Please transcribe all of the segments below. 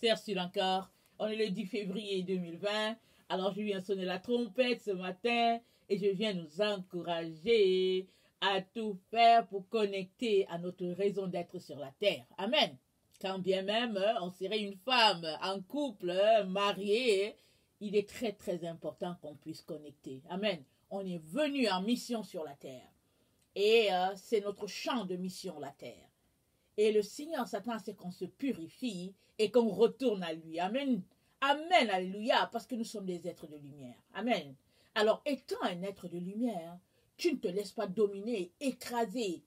C'est Ursule encore. On est le 10 février 2020. Alors, je viens sonner la trompette ce matin et je viens nous encourager à tout faire pour connecter à notre raison d'être sur la terre. Amen. Quand bien même on serait une femme en couple, mariée, il est très très important qu'on puisse connecter. Amen. On est venu en mission sur la terre. Et c'est notre champ de mission, la terre. Et le Seigneur s'attend à ce qu'on se purifie et qu'on retourne à lui. Amen. Amen, alléluia, parce que nous sommes des êtres de lumière. Amen. Alors, étant un être de lumière, tu ne te laisses pas dominer, écraser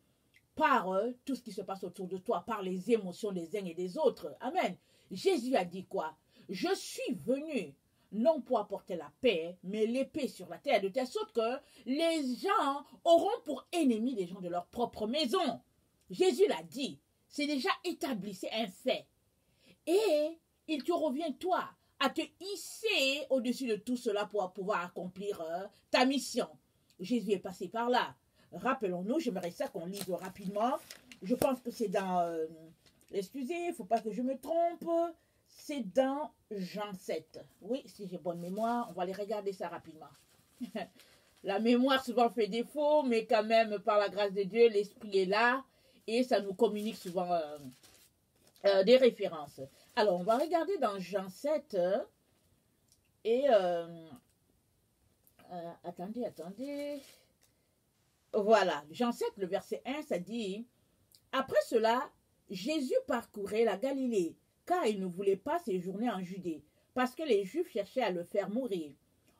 par tout ce qui se passe autour de toi, par les émotions des uns et des autres. Amen. Jésus a dit quoi? Je suis venu non pour apporter la paix, mais l'épée sur la terre, de telle sorte que les gens auront pour ennemis les gens de leur propre maison. Jésus l'a dit. C'est déjà établi, c'est un fait. Et il te revient, toi, à te hisser au-dessus de tout cela pour pouvoir accomplir ta mission. Jésus est passé par là. Rappelons-nous, j'aimerais ça qu'on lise rapidement. Je pense que c'est dans... excusez, il ne faut pas que je me trompe. C'est dans Jean 7. Oui, si j'ai bonne mémoire, on va aller regarder ça rapidement. La mémoire souvent fait défaut, mais quand même, par la grâce de Dieu, l'esprit est là. Et ça nous communique souvent des références. Alors, on va regarder dans Jean 7. Et... attendez. Voilà, Jean 7, le verset 1, ça dit... Après cela, Jésus parcourait la Galilée, car il ne voulait pas séjourner en Judée, parce que les Juifs cherchaient à le faire mourir.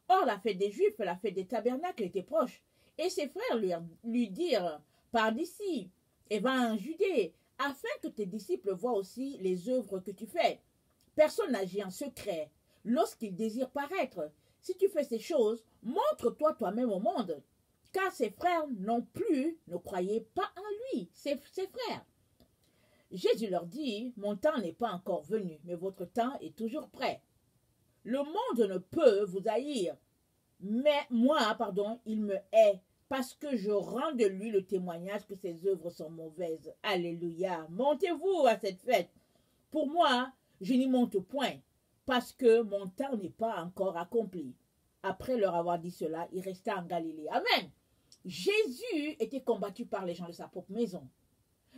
Or, la fête des Juifs, la fête des tabernacles était proche. Et ses frères lui dirent, pars d'ici et va en Judée, afin que tes disciples voient aussi les œuvres que tu fais. Personne n'agit en secret lorsqu'il désire paraître. Si tu fais ces choses, montre-toi toi-même au monde. Car ses frères non plus ne croyaient pas en lui, ses frères. Jésus leur dit, mon temps n'est pas encore venu, mais votre temps est toujours prêt. Le monde ne peut vous haïr, mais moi, il me hait, parce que je rends de lui le témoignage que ses œuvres sont mauvaises. Alléluia. Montez-vous à cette fête. Pour moi, je n'y monte point, parce que mon temps n'est pas encore accompli. Après leur avoir dit cela, il resta en Galilée. Amen. Jésus était combattu par les gens de sa propre maison.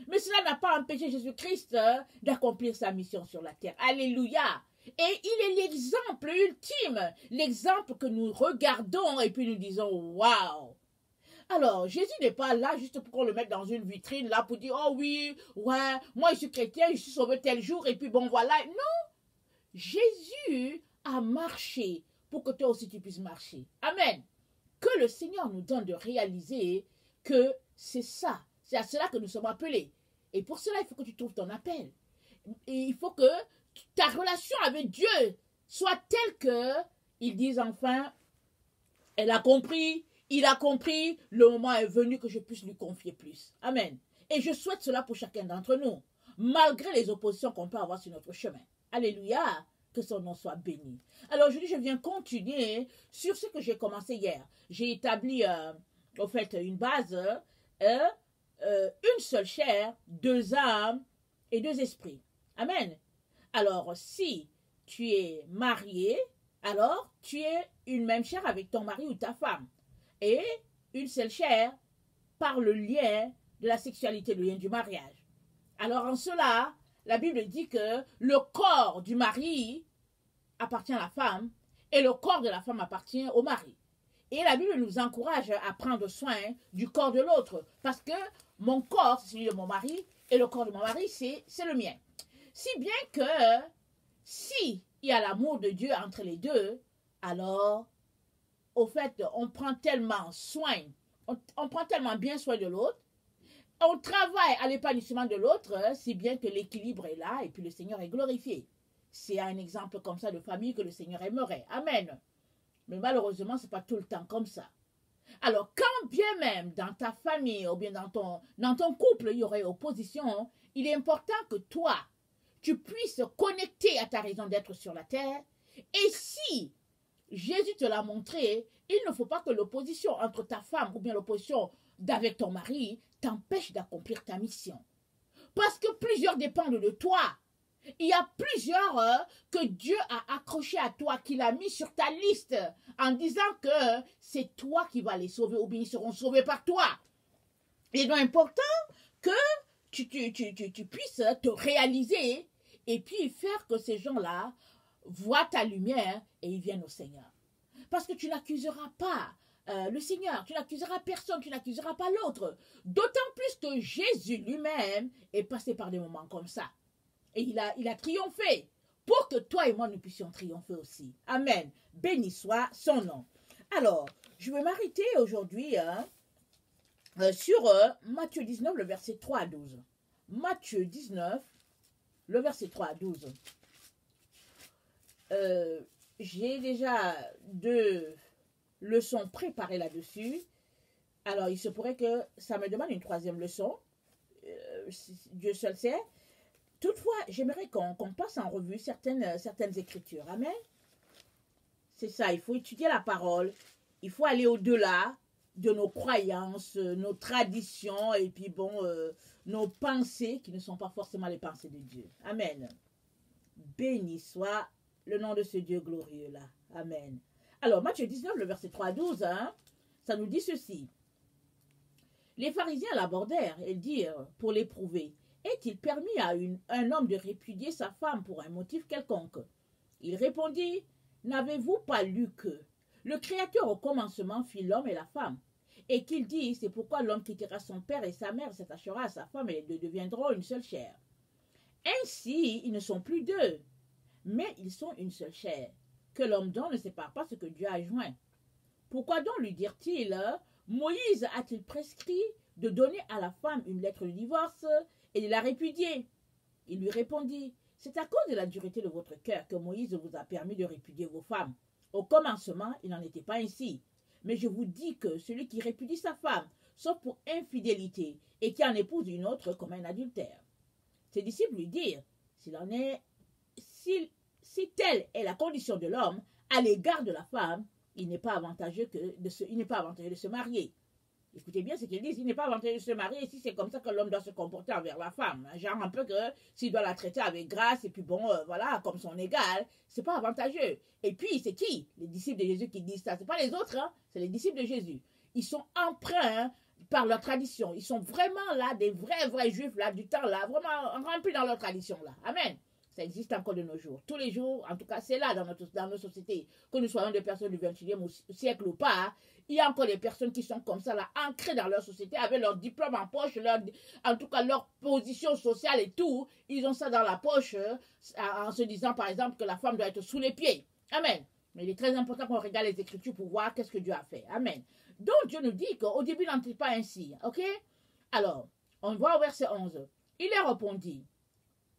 Mais cela n'a pas empêché Jésus-Christ d'accomplir sa mission sur la terre. Alléluia. Et il est l'exemple ultime, l'exemple que nous regardons et puis nous disons, waouh. Alors, Jésus n'est pas là juste pour qu'on le mette dans une vitrine, là pour dire, oh oui, ouais, moi je suis chrétien, je suis sauvé tel jour, et puis bon voilà. Non, Jésus a marché pour que toi aussi tu puisses marcher. Amen. Que le Seigneur nous donne de réaliser que c'est ça, c'est à cela que nous sommes appelés. Et pour cela, il faut que tu trouves ton appel. Et il faut que ta relation avec Dieu soit telle que ils disent enfin, elle a compris, il a compris, le moment est venu que je puisse lui confier plus. Amen. Et je souhaite cela pour chacun d'entre nous, malgré les oppositions qu'on peut avoir sur notre chemin. Alléluia, que son nom soit béni. Alors aujourd'hui, je viens continuer sur ce que j'ai commencé hier. J'ai établi, au fait, une base, une seule chair, deux âmes et deux esprits. Amen. Alors, si tu es marié, alors tu es une même chair avec ton mari ou ta femme. Et une seule chair par le lien de la sexualité, le lien du mariage. Alors en cela, la Bible dit que le corps du mari appartient à la femme et le corps de la femme appartient au mari. Et la Bible nous encourage à prendre soin du corps de l'autre parce que mon corps, c'est celui de mon mari et le corps de mon mari, c'est le mien. Si bien que si il y a l'amour de Dieu entre les deux, alors au fait, on prend tellement soin, on prend tellement bien soin de l'autre, on travaille à l'épanouissement de l'autre, si bien que l'équilibre est là et puis le Seigneur est glorifié. C'est un exemple comme ça de famille que le Seigneur aimerait. Amen. Mais malheureusement, ce n'est pas tout le temps comme ça. Alors, quand bien même dans ta famille ou bien dans ton couple, il y aurait opposition, il est important que toi, tu puisses connecter à ta raison d'être sur la terre. Et si Jésus te l'a montré, il ne faut pas que l'opposition entre ta femme ou bien l'opposition avec ton mari t'empêche d'accomplir ta mission. Parce que plusieurs dépendent de toi. Il y a plusieurs que Dieu a accrochés à toi, qu'il a mis sur ta liste, en disant que c'est toi qui vas les sauver, ou bien ils seront sauvés par toi. Il est donc important que tu puisses te réaliser et puis faire que ces gens-là voient ta lumière et ils viennent au Seigneur. Parce que tu n'accuseras pas le Seigneur, tu n'accuseras personne, tu n'accuseras pas l'autre. D'autant plus que Jésus lui-même est passé par des moments comme ça. Et il a triomphé pour que toi et moi nous puissions triompher aussi. Amen. Béni soit son nom. Alors, je vais m'arrêter aujourd'hui sur Matthieu 19, le verset 3 à 12. Matthieu 19, le verset 3 à 12. J'ai déjà 2 leçons préparées là-dessus. Alors, il se pourrait que ça me demande une 3e leçon. Dieu seul sait. Toutefois, j'aimerais qu'on passe en revue certaines écritures. Amen. C'est ça, il faut étudier la parole. Il faut aller au-delà de nos croyances, nos traditions et puis bon, nos pensées qui ne sont pas forcément les pensées de Dieu. Amen. Béni soit le nom de ce Dieu glorieux-là. Amen. Alors, Matthieu 19, le verset 3 à 12, ça nous dit ceci. Les pharisiens l'abordèrent et dirent, pour l'éprouver, est-il permis à un homme de répudier sa femme pour un motif quelconque? Il répondit, n'avez-vous pas lu que le Créateur au commencement fit l'homme et la femme, et qu'il dit, c'est pourquoi l'homme quittera son père et sa mère, s'attachera à sa femme et les deux deviendront une seule chair. Ainsi, ils ne sont plus 2, mais ils sont une seule chair, que l'homme donc ne sépare pas ce que Dieu a joint. Pourquoi donc lui dirent-ils, Moïse a-t-il prescrit de donner à la femme une lettre de divorce et de la répudier? Il lui répondit, c'est à cause de la dureté de votre cœur que Moïse vous a permis de répudier vos femmes. Au commencement, il n'en était pas ainsi. Mais je vous dis que celui qui répudie sa femme, sauf pour infidélité, et qui en épouse une autre comme un adultère. Ses disciples lui dirent, si telle est la condition de l'homme à l'égard de la femme, il n'est pas avantageux de se marier. Écoutez bien ce qu'ils disent, il n'est pas avantageux de se marier si c'est comme ça que l'homme doit se comporter envers la femme. Genre un peu que s'il doit la traiter avec grâce et puis bon, voilà, comme son égal, c'est pas avantageux. Et puis, c'est qui? Les disciples de Jésus qui disent ça. C'est pas les autres, hein? C'est les disciples de Jésus. Ils sont empreints par leur tradition. Ils sont vraiment là, des vrais juifs là, du temps là, vraiment remplis dans leur tradition là. Amen. Ça existe encore de nos jours. Tous les jours, en tout cas, c'est là dans nos sociétés. Que nous soyons des personnes du 21e siècle ou pas, il y a encore des personnes qui sont comme ça, là, ancrées dans leur société, avec leur diplôme en poche, en tout cas leur position sociale et tout. Ils ont ça dans la poche en se disant, par exemple, que la femme doit être sous les pieds. Amen. Mais il est très important qu'on regarde les Écritures pour voir qu'est-ce que Dieu a fait. Amen. Donc, Dieu nous dit qu'au début, il n'en était pas ainsi. OK? Alors, on voit au verset 11. Il leur répondit,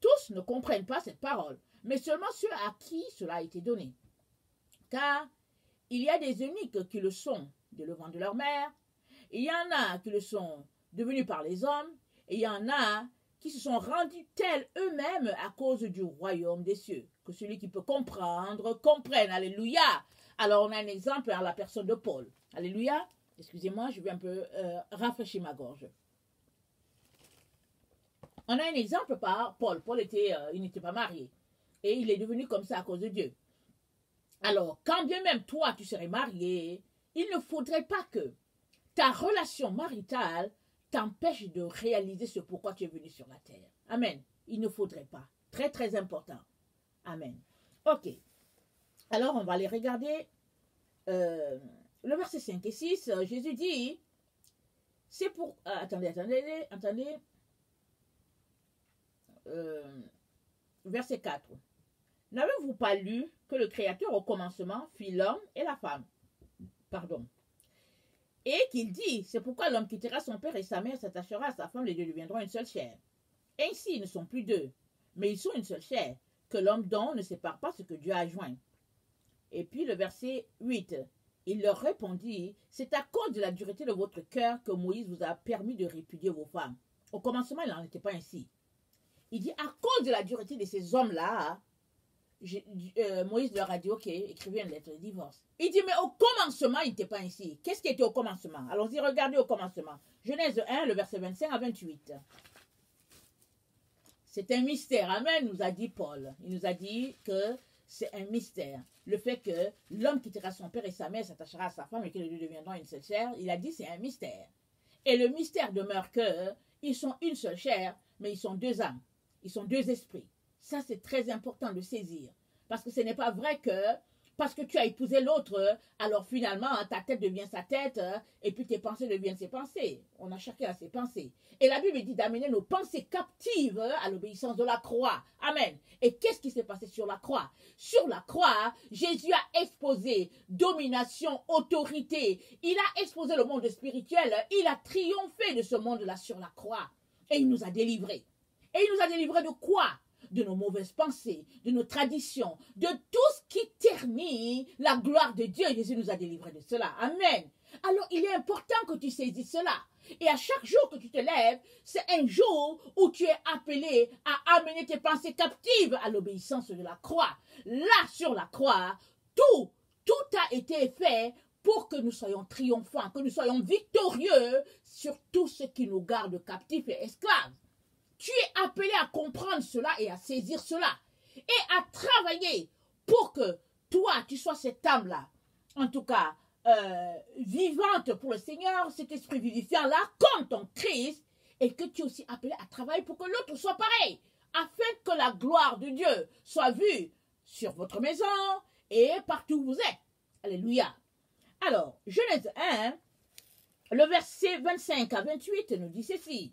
tous ne comprennent pas cette parole, mais seulement ceux à qui cela a été donné. Car il y a des eunuques qui le sont de le vent de leur mère, il y en a qui le sont devenus par les hommes, et il y en a qui se sont rendus tels eux-mêmes à cause du royaume des cieux. Que celui qui peut comprendre, comprenne. Alléluia. Alors on a un exemple à la personne de Paul. Alléluia. Excusez-moi, je vais un peu rafraîchir ma gorge. On a un exemple par Paul. Paul il n'était pas marié. Et il est devenu comme ça à cause de Dieu. Alors, quand bien même toi, tu serais marié, il ne faudrait pas que ta relation maritale t'empêche de réaliser ce pourquoi tu es venu sur la terre. Amen. Il ne faudrait pas. Très, très important. Amen. Ok. Alors, on va aller regarder le verset 5 et 6. Jésus dit, c'est pour... attendez. Verset 4. N'avez-vous pas lu que le Créateur au commencement fit l'homme et la femme? Pardon. Et qu'il dit, c'est pourquoi l'homme quittera son père et sa mère, s'attachera à sa femme, les deux deviendront une seule chair. Ainsi, ils ne sont plus 2, mais ils sont une seule chair, que l'homme donc ne sépare pas ce que Dieu a joint. Et puis le verset 8, il leur répondit, c'est à cause de la dureté de votre cœur que Moïse vous a permis de répudier vos femmes. Au commencement, il n'en était pas ainsi. Il dit, à cause de la dureté de ces hommes-là, Moïse leur a dit, ok, écrivez une lettre de divorce. Il dit, mais au commencement, il n'était pas ainsi. Qu'est-ce qui était au commencement? Allons-y, regardez au commencement. Genèse 1, le verset 25 à 28. C'est un mystère. Amen, nous a dit Paul. Il nous a dit que c'est un mystère. Le fait que l'homme quittera son père et sa mère, s'attachera à sa femme et que les deux deviendront une seule chair, il a dit c'est un mystère. Et le mystère demeure que ils sont une seule chair, mais ils sont deux âmes. Ils sont deux esprits. Ça, c'est très important de saisir. Parce que ce n'est pas vrai que parce que tu as épousé l'autre, alors finalement, ta tête devient sa tête, et puis tes pensées deviennent ses pensées. On a chacun ses pensées. Et la Bible dit d'amener nos pensées captives à l'obéissance de la croix. Amen. Et qu'est-ce qui s'est passé sur la croix? Sur la croix, Jésus a exposé domination, autorité. Il a exposé le monde spirituel. Il a triomphé de ce monde-là sur la croix. Et il nous a délivrés. Et il nous a délivrés de quoi? De nos mauvaises pensées, de nos traditions, de tout ce qui ternit la gloire de Dieu. Jésus nous a délivrés de cela. Amen. Alors, il est important que tu saisisses cela. Et à chaque jour que tu te lèves, c'est un jour où tu es appelé à amener tes pensées captives à l'obéissance de la croix. Là, sur la croix, tout a été fait pour que nous soyons triomphants, que nous soyons victorieux sur tout ce qui nous garde captifs et esclaves. Tu es appelé à comprendre cela et à saisir cela. Et à travailler pour que toi, tu sois cette âme-là. En tout cas, vivante pour le Seigneur, cet esprit vivifiant-là, comme ton Christ. Et que tu es aussi appelé à travailler pour que l'autre soit pareil. Afin que la gloire de Dieu soit vue sur votre maison et partout où vous êtes. Alléluia. Alors, Genèse 1, le verset 25 à 28 nous dit ceci.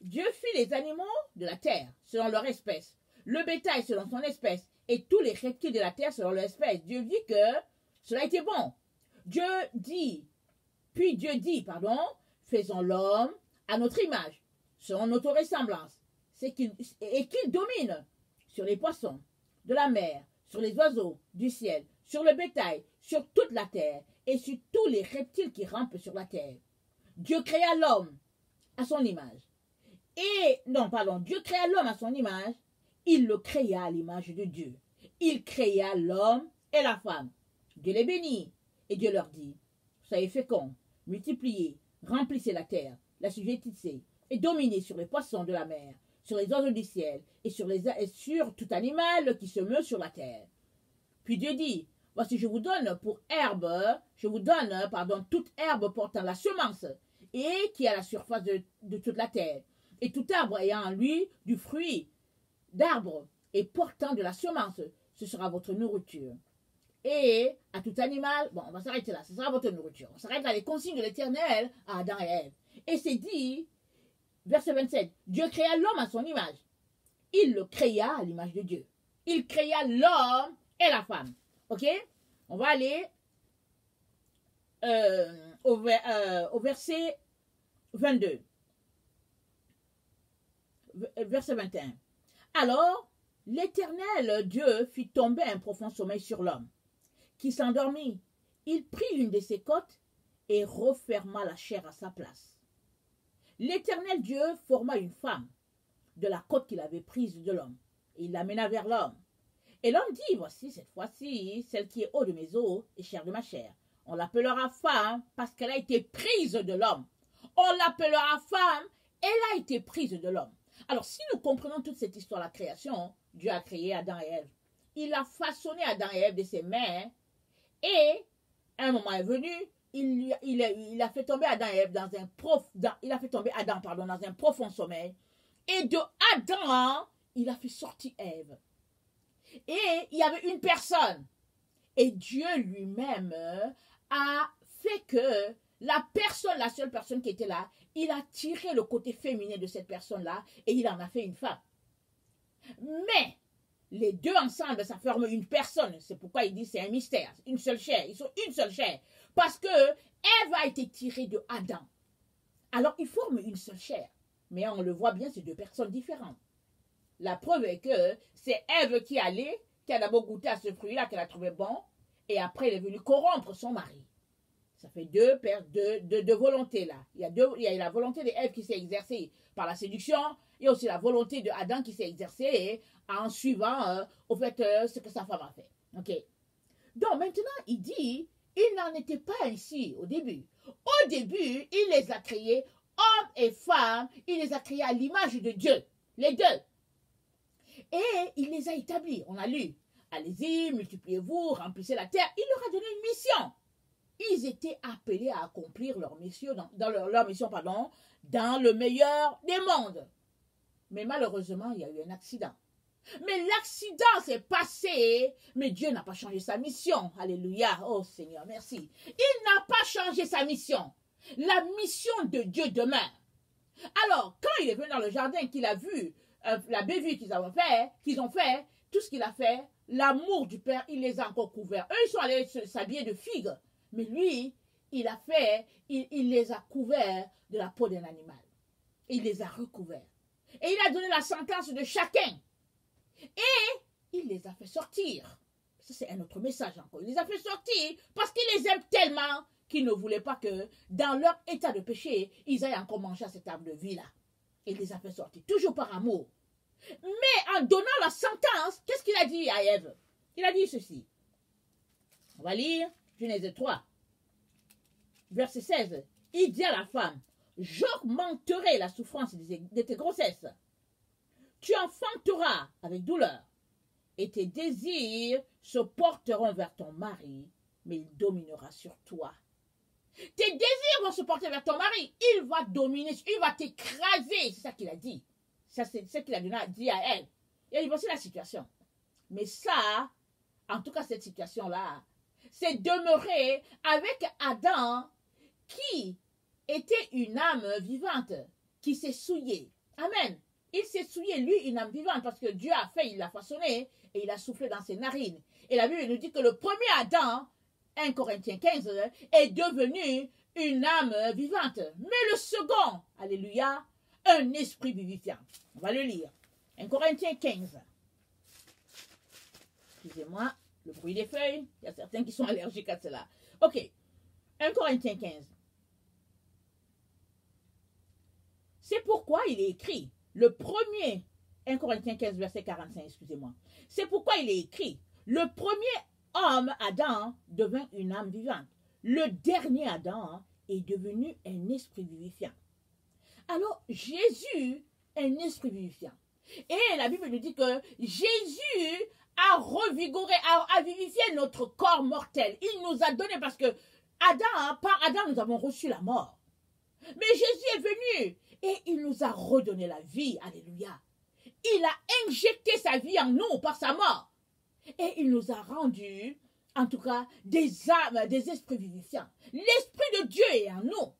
Dieu fit les animaux de la terre selon leur espèce, le bétail selon son espèce, et tous les reptiles de la terre selon leur espèce. Dieu vit que cela était bon. Dieu dit, faisons l'homme à notre image, selon notre ressemblance, et qu'il domine sur les poissons de la mer, sur les oiseaux du ciel, sur le bétail, sur toute la terre, et sur tous les reptiles qui rampent sur la terre. Dieu créa l'homme à son image. Dieu créa l'homme à son image, il le créa à l'image de Dieu. Il créa l'homme et la femme. Dieu les bénit, et Dieu leur dit, soyez féconds, multipliez, remplissez la terre, la subjettissez, et dominez sur les poissons de la mer, sur les oiseaux du ciel, et sur tout animal qui se meut sur la terre. Puis Dieu dit, voici je vous donne toute herbe portant la semence, et qui est à la surface de toute la terre. Et tout arbre ayant en lui du fruit d'arbre et portant de la semence, ce sera votre nourriture. Et à tout animal, on va s'arrêter là, ce sera votre nourriture. On s'arrête là, les consignes de l'Éternel à Adam et Ève. Et c'est dit, verset 27, Dieu créa l'homme à son image. Il le créa à l'image de Dieu. Il créa l'homme et la femme. Ok? On va aller au verset 22. Verset 21. Alors, l'Éternel Dieu fit tomber un profond sommeil sur l'homme, qui s'endormit. Il prit l'une de ses côtes et referma la chair à sa place. L'Éternel Dieu forma une femme de la côte qu'il avait prise de l'homme, et il l'amena vers l'homme. Et l'homme dit, voici cette fois-ci, celle qui est eau de mes os et chair de ma chair. On l'appellera femme parce qu'elle a été prise de l'homme. On l'appellera femme, elle a été prise de l'homme. Alors, si nous comprenons toute cette histoire de la création, Dieu a créé Adam et Ève. Il a façonné Adam et Ève de ses mains. Et, un moment est venu, il a fait tomber Adam et Ève dans un profond sommeil. Et de Adam, il a fait sortir Ève. Et il y avait une personne. Et Dieu lui-même a fait que la seule personne qui était là, il a tiré le côté féminin de cette personne-là et il en a fait une femme. Mais les deux ensemble, ça forme une personne. C'est pourquoi il dit c'est un mystère, une seule chair. Ils sont une seule chair. Parce que Ève a été tirée de Adam. Alors ils forment une seule chair. Mais on le voit bien, c'est deux personnes différentes. La preuve est que c'est Ève qui a d'abord goûté à ce fruit-là qu'elle a trouvé bon, et après elle est venue corrompre son mari. Ça fait deux volontés là. Il y a la volonté d'Ève qui s'est exercée par la séduction, et aussi la volonté de Adam qui s'est exercée en suivant ce que sa femme a fait. Ok. Donc maintenant il dit, il n'en était pas ainsi au début. Au début, il les a créés, hommes et femmes, il les a créés à l'image de Dieu, les deux. Et il les a établis, on a lu. Allez-y, multipliez-vous, remplissez la terre. Il leur a donné une mission. Ils étaient appelés à accomplir leur mission, leur mission, dans le meilleur des mondes. Mais malheureusement, il y a eu un accident. Mais l'accident s'est passé, mais Dieu n'a pas changé sa mission. Alléluia. Oh Seigneur, merci. Il n'a pas changé sa mission. La mission de Dieu demeure. Alors, quand il est venu dans le jardin, qu'il a vu la bévue qu'ils ont fait, tout ce qu'il a fait, l'amour du Père, il les a encore couverts. Eux, ils sont allés s'habiller de figues. Mais lui, il les a couverts de la peau d'un animal. Il les a recouverts. Et il a donné la sentence de chacun. Et il les a fait sortir. Ça, c'est un autre message encore. Il les a fait sortir parce qu'il les aime tellement qu'ils ne voulaient pas que, dans leur état de péché, ils aillent encore manger à cette arbre de vie-là. Il les a fait sortir, toujours par amour. Mais en donnant la sentence, qu'est-ce qu'il a dit à Ève? Il a dit ceci. On va lire Genèse 3, verset 16. Il dit à la femme, j'augmenterai la souffrance de tes grossesses. Tu enfanteras avec douleur, et tes désirs se porteront vers ton mari, mais il dominera sur toi. Tes désirs vont se porter vers ton mari, il va dominer, il va t'écraser. C'est ça qu'il a dit. Ça, c'est ce qu'il a dit à elle. Il a dit, voici la situation. Mais ça, en tout cas cette situation-là, c'est demeurer avec Adam qui était une âme vivante, qui s'est souillée. Amen. Il s'est souillé, lui, une âme vivante, parce que Dieu a fait, il l'a façonné, et il a soufflé dans ses narines. Et la Bible nous dit que le premier Adam, 1 Corinthiens 15, est devenu une âme vivante. Mais le second, alléluia, un esprit vivifiant. On va le lire. 1 Corinthiens 15. Excusez-moi, le bruit des feuilles. Il y a certains qui sont allergiques à cela. Ok. 1 Corinthiens 15. C'est pourquoi il est écrit, le premier, 1 Corinthiens 15, verset 45, excusez-moi. C'est pourquoi il est écrit, le premier homme, Adam, devint une âme vivante. Le dernier Adam est devenu un esprit vivifiant. Alors, Jésus est un esprit vivifiant. Et la Bible nous dit que Jésus a revigoré, a vivifié notre corps mortel. Il nous a donné, parce que par Adam, nous avons reçu la mort. Mais Jésus est venu et il nous a redonné la vie. Alléluia. Il a injecté sa vie en nous par sa mort. Et il nous a rendu, en tout cas, des âmes, des esprits vivifiants. L'Esprit de Dieu est en nous.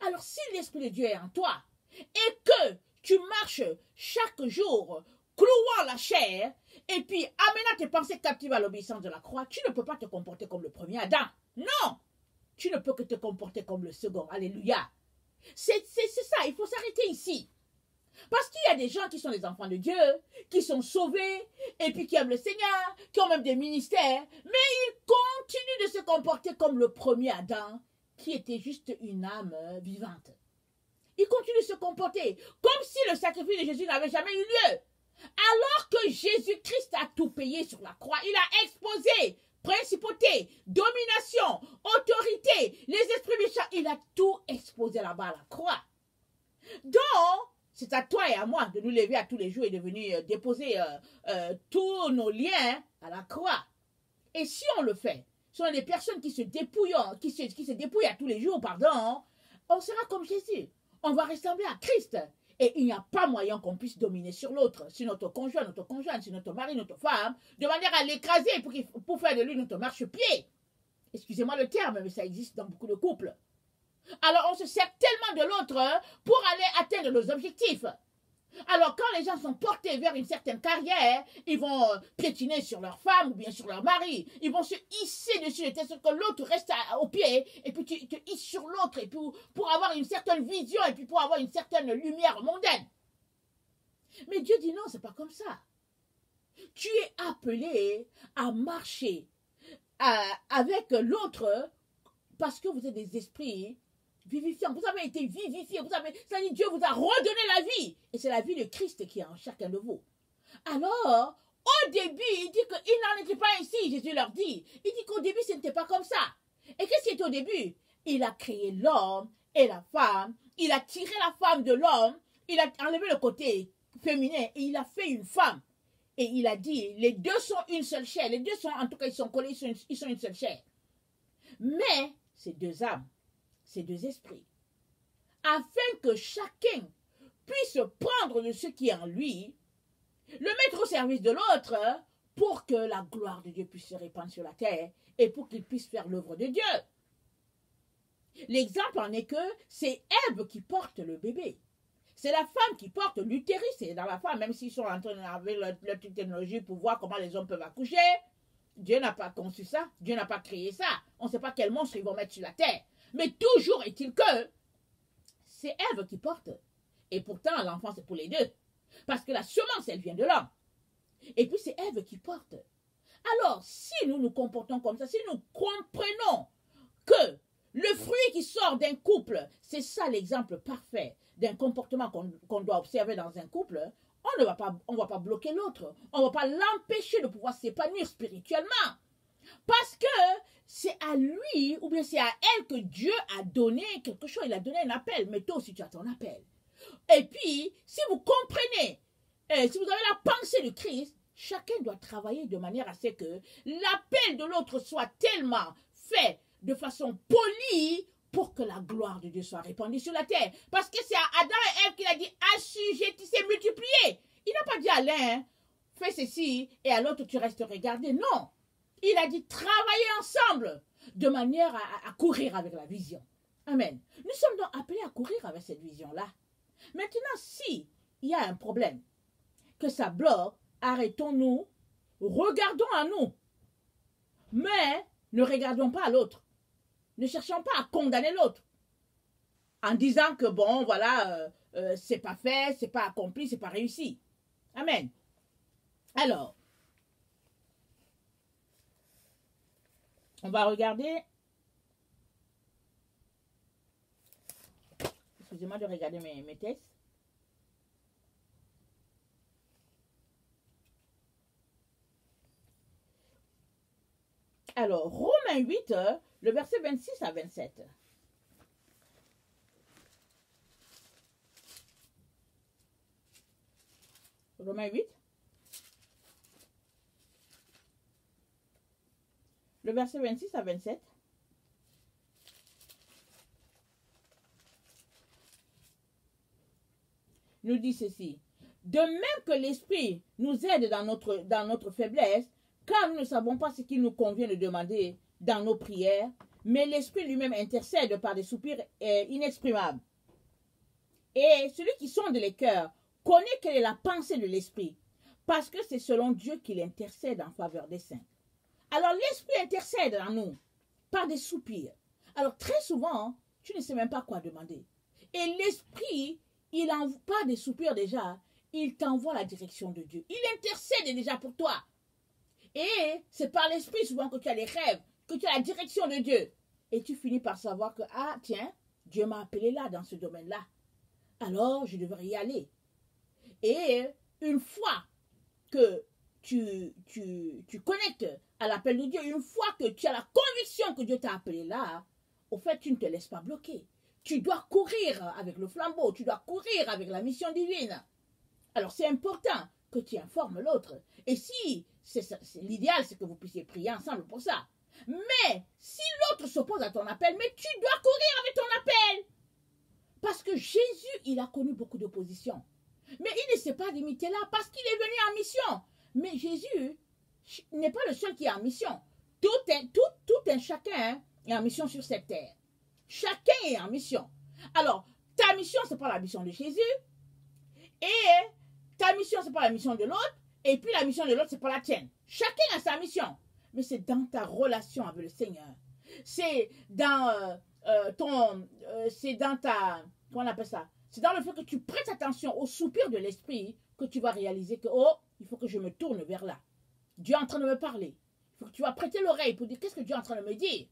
Alors, si l'Esprit de Dieu est en toi et que tu marches chaque jour clouant la chair et puis amenant tes pensées captives à l'obéissance de la croix, tu ne peux pas te comporter comme le premier Adam. Non! Tu ne peux que te comporter comme le second. Alléluia. C'est ça, il faut s'arrêter ici. Parce qu'il y a des gens qui sont des enfants de Dieu, qui sont sauvés, et puis qui aiment le Seigneur, qui ont même des ministères, mais ils continuent de se comporter comme le premier Adam, qui était juste une âme vivante. Ils continuent de se comporter comme si le sacrifice de Jésus n'avait jamais eu lieu. Alors que Jésus-Christ a tout payé sur la croix, il a exposé principauté, domination, autorité, les esprits méchants, il a tout exposé là-bas à la croix. Donc, c'est à toi et à moi de nous lever à tous les jours et de venir déposer tous nos liens à la croix. Et si on le fait, ce sont des personnes qui se dépouillent, qui se dépouillent à tous les jours, on sera comme Jésus. On va ressembler à Christ. Et il n'y a pas moyen qu'on puisse dominer sur l'autre, sur notre conjoint, notre conjointe, sur notre mari, notre femme, de manière à l'écraser pour faire de lui notre marchepied. Excusez-moi le terme, mais ça existe dans beaucoup de couples. Alors on se sert tellement de l'autre pour aller atteindre nos objectifs. Alors quand les gens sont portés vers une certaine carrière, ils vont piétiner sur leur femme ou bien sur leur mari. Ils vont se hisser dessus de telle sorte que l'autre reste au pied et puis tu te hisses sur l'autre et puis pour avoir une certaine vision et puis pour avoir une certaine lumière mondaine. Mais Dieu dit non, c'est pas comme ça. Tu es appelé à marcher avec l'autre parce que vous êtes des esprits vivifiant. Vous avez été vivifié. C'est-à-dire Dieu vous a redonné la vie. Et c'est la vie de Christ qui est en chacun de vous. Alors, au début, il dit qu'il n'en était pas ainsi. Jésus leur dit. Il dit qu'au début, ce n'était pas comme ça. Et qu'est-ce qui est au début? il a créé l'homme et la femme, il a tiré la femme de l'homme, il a enlevé le côté féminin et il a fait une femme. Et il a dit, les deux sont une seule chair, les deux sont, en tout cas, ils sont collés, ils sont une seule chair. Mais, c'est deux âmes, c'est deux esprits. Afin que chacun puisse prendre de ce qui est en lui, le mettre au service de l'autre, pour que la gloire de Dieu puisse se répandre sur la terre et pour qu'il puisse faire l'œuvre de Dieu. L'exemple en est que c'est Ève qui porte le bébé. C'est la femme qui porte l'utérus, c'est dans la femme, même s'ils sont en train avec leur technologie pour voir comment les hommes peuvent accoucher. Dieu n'a pas conçu ça, Dieu n'a pas créé ça. On ne sait pas quel monstre ils vont mettre sur la terre. Mais toujours est-il que c'est Ève qui porte. Et pourtant, l'enfant, c'est pour les deux. Parce que la semence, elle vient de l'homme. Et puis, c'est Ève qui porte. Alors, si nous nous comportons comme ça, si nous comprenons que le fruit qui sort d'un couple, c'est ça l'exemple parfait d'un comportement qu'on doit observer dans un couple, on ne va pas bloquer l'autre. On ne va pas l'empêcher de pouvoir s'épanouir spirituellement. Parce que c'est à lui, ou bien c'est à elle que Dieu a donné quelque chose. Il a donné un appel. Mais toi aussi, tu as ton appel. Et puis, si vous comprenez, si vous avez la pensée de Christ, chacun doit travailler de manière à ce que l'appel de l'autre soit tellement fait de façon polie pour que la gloire de Dieu soit répandue sur la terre. Parce que c'est à Adam et Ève qu'il a dit assujettissez, multipliez. Il n'a pas dit à l'un fais ceci et à l'autre tu restes regarder. Non. Il a dit travaillez ensemble de manière à courir avec la vision. Amen. Nous sommes donc appelés à courir avec cette vision-là. Maintenant, si il y a un problème, que ça bloque, arrêtons-nous, regardons à nous, mais ne regardons pas à l'autre. Ne cherchons pas à condamner l'autre en disant que bon, voilà, c'est pas fait, c'est pas accompli, c'est pas réussi. Amen. Alors, on va regarder. Excusez-moi de regarder mes textes. Alors, Romains 8, le verset 26 à 27. Romains 8. Le verset 26 à 27. Nous dit ceci. De même que l'Esprit nous aide dans notre faiblesse, car nous ne savons pas ce qu'il nous convient de demander dans nos prières, mais l'Esprit lui-même intercède par des soupirs inexprimables. Et celui qui sonde les cœurs connaît quelle est la pensée de l'Esprit, parce que c'est selon Dieu qu'il intercède en faveur des saints. Alors l'Esprit intercède en nous par des soupirs. Alors très souvent, tu ne sais même pas quoi demander. Et l'Esprit, il n'envoie pas des soupirs déjà, il t'envoie la direction de Dieu. Il intercède déjà pour toi. Et c'est par l'Esprit souvent que tu as les rêves, que tu as la direction de Dieu. Et tu finis par savoir que, ah tiens, Dieu m'a appelé là, dans ce domaine-là. Alors, je devrais y aller. Et une fois que tu connectes à l'appel de Dieu, une fois que tu as la conviction que Dieu t'a appelé là, au fait, tu ne te laisses pas bloquer. Tu dois courir avec le flambeau, tu dois courir avec la mission divine. Alors, c'est important que tu informes l'autre. Et si, l'idéal, c'est que vous puissiez prier ensemble pour ça. Mais, si l'autre s'oppose à ton appel, mais tu dois courir avec ton appel. Parce que Jésus, il a connu beaucoup d'opposition. Mais il ne s'est pas limité là parce qu'il est venu en mission. Mais Jésus n'est pas le seul qui est en mission. Tout un chacun est en mission sur cette terre. Chacun est en mission. Alors, ta mission, ce n'est pas la mission de Jésus. Et ta mission, ce n'est pas la mission de l'autre. Et puis la mission de l'autre, ce n'est pas la tienne. Chacun a sa mission. Mais c'est dans ta relation avec le Seigneur. C'est dans c'est dans ta, comment on appelle ça? C'est dans le fait que tu prêtes attention au soupir de l'esprit que tu vas réaliser que, oh, il faut que je me tourne vers là. Dieu est en train de me parler. Il faut que tu vas prêter l'oreille pour dire qu'est-ce que Dieu est en train de me dire.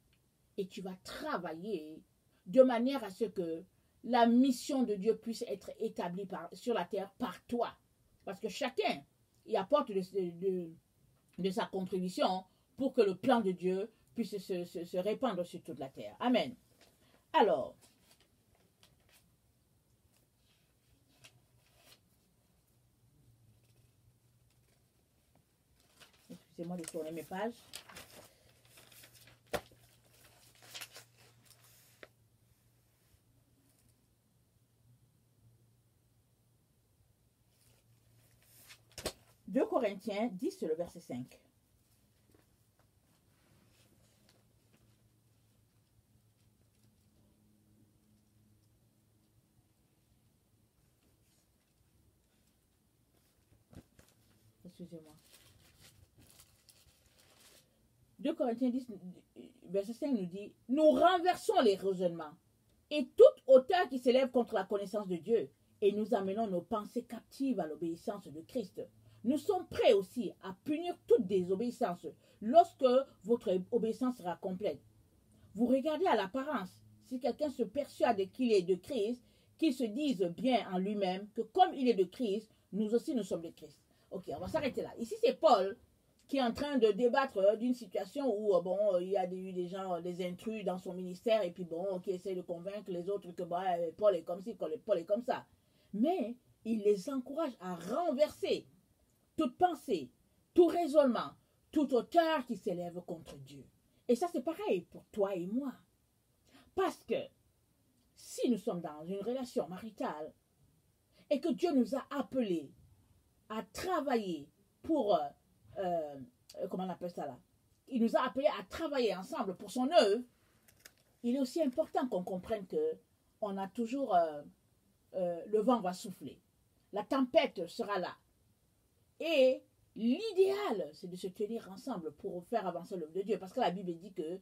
Et tu vas travailler de manière à ce que la mission de Dieu puisse être établie sur la terre par toi. Parce que chacun y apporte de sa contribution pour que le plan de Dieu puisse se répandre sur toute la terre. Amen. Alors, excusez-moi de tourner mes pages. Deux Corinthiens 10, le verset 5. Excusez-moi. 2 Corinthiens 10, verset 5 nous dit, nous renversons les raisonnements et toute hauteur qui s'élève contre la connaissance de Dieu et nous amenons nos pensées captives à l'obéissance de Christ. Nous sommes prêts aussi à punir toute désobéissance lorsque votre obéissance sera complète. Vous regardez à l'apparence. Si quelqu'un se persuade qu'il est de Christ, qu'il se dise bien en lui-même que comme il est de Christ, nous aussi nous sommes de Christ. Ok, on va s'arrêter là. Ici, c'est Paul qui est en train de débattre d'une situation où, il y a eu des gens, des intrus dans son ministère, et puis qui essaie de convaincre les autres que Paul est comme ci, Paul est comme ça. Mais il les encourage à renverser toute pensée, tout raisonnement, toute hauteur qui s'élève contre Dieu. Et ça, c'est pareil pour toi et moi. Parce que si nous sommes dans une relation maritale et que Dieu nous a appelés à travailler pour, comment on appelle ça là? Il nous a appelés à travailler ensemble pour son œuvre. Il est aussi important qu'on comprenne que on a toujours, le vent va souffler. La tempête sera là. Et l'idéal, c'est de se tenir ensemble pour faire avancer l'œuvre de Dieu. Parce que la Bible dit que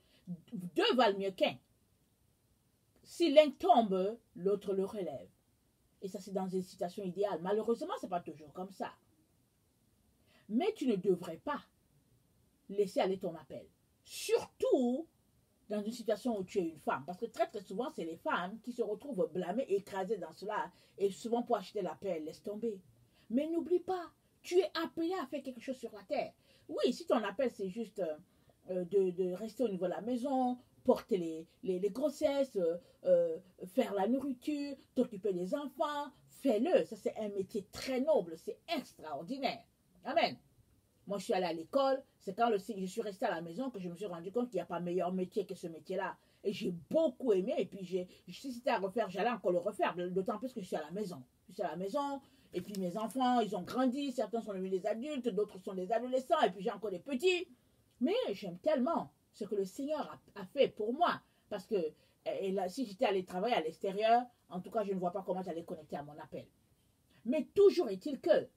deux valent mieux qu'un. Si l'un tombe, l'autre le relève. Et ça, c'est dans une situation idéale. Malheureusement, ce n'est pas toujours comme ça. Mais tu ne devrais pas laisser aller ton appel. Surtout dans une situation où tu es une femme. Parce que très très souvent, c'est les femmes qui se retrouvent blâmées, écrasées dans cela. Et souvent pour acheter la paix, elles laissent tomber. Mais n'oublie pas, tu es appelé à faire quelque chose sur la terre. Oui, si ton appel, c'est juste de rester au niveau de la maison, porter les grossesses, faire la nourriture, t'occuper des enfants, fais-le. Ça, c'est un métier très noble, c'est extraordinaire. Amen. Moi, je suis allée à l'école, c'est quand je suis restée à la maison que je me suis rendu compte qu'il n'y a pas meilleur métier que ce métier-là. Et j'ai beaucoup aimé, et puis si c'était à refaire, j'allais encore le refaire, d'autant plus que je suis à la maison. Je suis à la maison, et puis mes enfants, ils ont grandi, certains sont devenus des adultes, d'autres sont des adolescents, et puis j'ai encore des petits. Mais j'aime tellement ce que le Seigneur a fait pour moi, parce que là, si j'étais allée travailler à l'extérieur, en tout cas, je ne vois pas comment j'allais connecter à mon appel. Mais toujours est-il que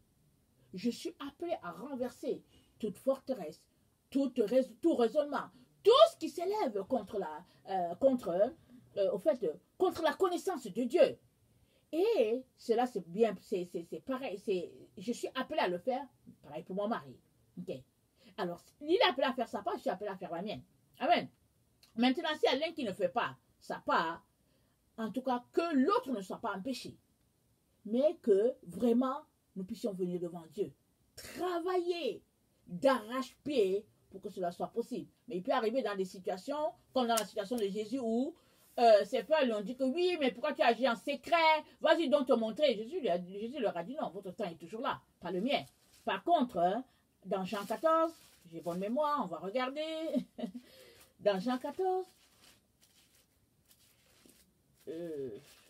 je suis appelé à renverser toute forteresse, tout raisonnement, tout ce qui s'élève contre la connaissance de Dieu. Et cela, c'est bien, c'est pareil, je suis appelé à le faire, pareil pour mon mari. Okay. Alors, il est appelé à faire sa part, je suis appelé à faire la mienne. Amen. Maintenant, s'il y a l'un qui ne fait pas sa part, en tout cas, que l'autre ne soit pas empêché, mais que vraiment, nous puissions venir devant Dieu, travailler d'arrache-pied pour que cela soit possible. Mais il peut arriver dans des situations, comme dans la situation de Jésus, où ses frères lui ont dit que oui, mais pourquoi tu agis en secret? Vas-y donc te montrer. Jésus leur a dit non, votre temps est toujours là, pas le mien. Par contre, dans Jean 14, j'ai bonne mémoire, on va regarder. Dans Jean 14,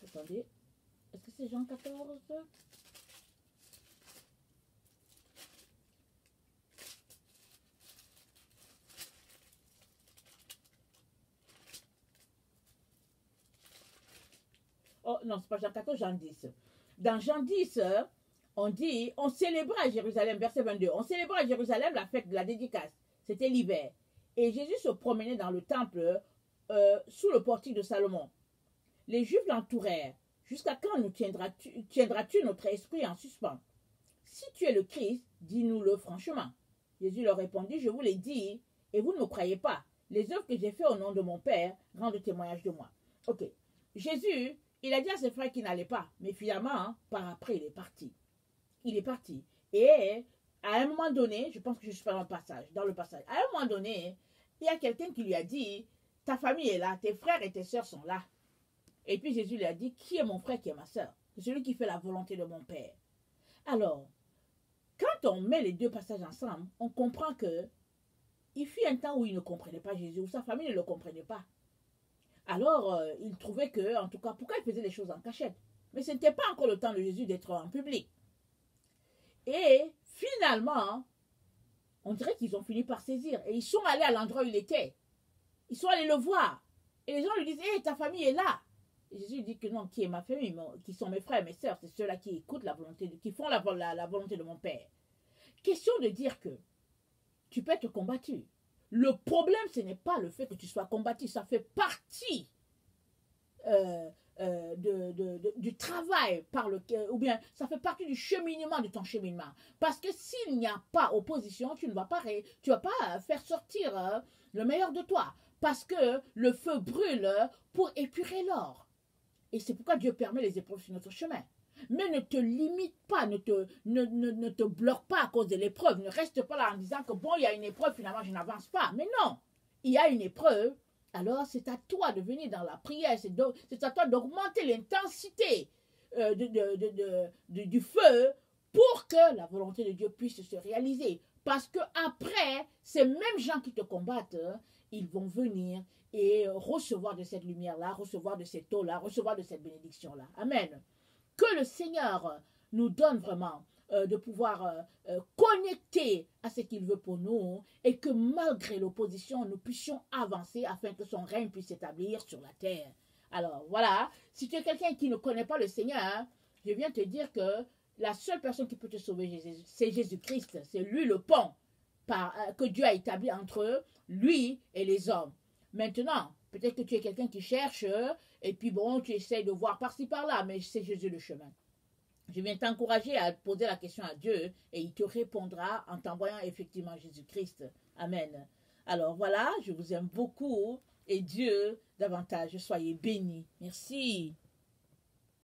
attendez, est-ce que c'est Jean 14? Oh non, c'est pas Jean 14, Jean 10. Dans Jean 10, on dit, on célébrait à Jérusalem, verset 22, on célébrait à Jérusalem la fête de la dédicace. C'était l'hiver. Et Jésus se promenait dans le temple sous le portique de Salomon. Les Juifs l'entourèrent. Jusqu'à quand nous tiendras-tu notre esprit en suspens? Si tu es le Christ, dis-nous-le franchement. Jésus leur répondit, je vous l'ai dit, et vous ne me croyez pas. Les œuvres que j'ai faites au nom de mon Père rendent témoignage de moi. Ok. Jésus, il a dit à ses frères qu'il n'allait pas, mais finalement, par après, il est parti. Il est parti. Et à un moment donné, je pense que je suis pas dans le passage, à un moment donné, il y a quelqu'un qui lui a dit, ta famille est là, tes frères et tes sœurs sont là. Et puis Jésus lui a dit, qui est mon frère, qui est ma soeur? C'est celui qui fait la volonté de mon Père. Alors, quand on met les deux passages ensemble, on comprend que il fut un temps où il ne comprenait pas Jésus, où sa famille ne le comprenait pas. Alors, il trouvait que, en tout cas, pourquoi il faisait les choses en cachette? Mais ce n'était pas encore le temps de Jésus d'être en public. Et finalement, on dirait qu'ils ont fini par saisir. Et ils sont allés à l'endroit où il était. Ils sont allés le voir. Et les gens lui disent, hé, ta famille est là. Et Jésus dit que non, qui est ma famille, qui sont mes frères, mes sœurs, c'est ceux-là qui écoutent la volonté, qui font la volonté de mon Père. Question de dire que tu peux être combattu. Le problème, ce n'est pas le fait que tu sois combattu, ça fait partie du travail par lequel, ou bien ça fait partie du cheminement de ton cheminement. Parce que s'il n'y a pas opposition, tu ne vas pas, faire sortir le meilleur de toi. Parce que le feu brûle pour épurer l'or. Et c'est pourquoi Dieu permet les épreuves sur notre chemin. Mais ne te limite pas, ne te bloque pas à cause de l'épreuve. Ne reste pas là en disant que bon, il y a une épreuve, finalement, je n'avance pas. Mais non, il y a une épreuve. Alors, c'est à toi de venir dans la prière. C'est à toi d'augmenter l'intensité du feu pour que la volonté de Dieu puisse se réaliser. Parce que après, ces mêmes gens qui te combattent, ils vont venir et recevoir de cette lumière-là, recevoir de cette eau-là, recevoir de cette bénédiction-là. Amen. Que le Seigneur nous donne vraiment de pouvoir connecter à ce qu'il veut pour nous et que malgré l'opposition, nous puissions avancer afin que son règne puisse s'établir sur la terre. Alors voilà, si tu es quelqu'un qui ne connaît pas le Seigneur, je viens te dire que la seule personne qui peut te sauver, c'est Jésus-Christ. C'est lui le pont que Dieu a établi entre lui et les hommes. Maintenant, peut-être que tu es quelqu'un qui cherche et puis bon, tu essaies de voir par-ci par-là, mais c'est Jésus le chemin. Je viens t'encourager à poser la question à Dieu et il te répondra en t'envoyant effectivement Jésus-Christ. Amen. Alors voilà, je vous aime beaucoup et Dieu davantage. Soyez bénis. Merci.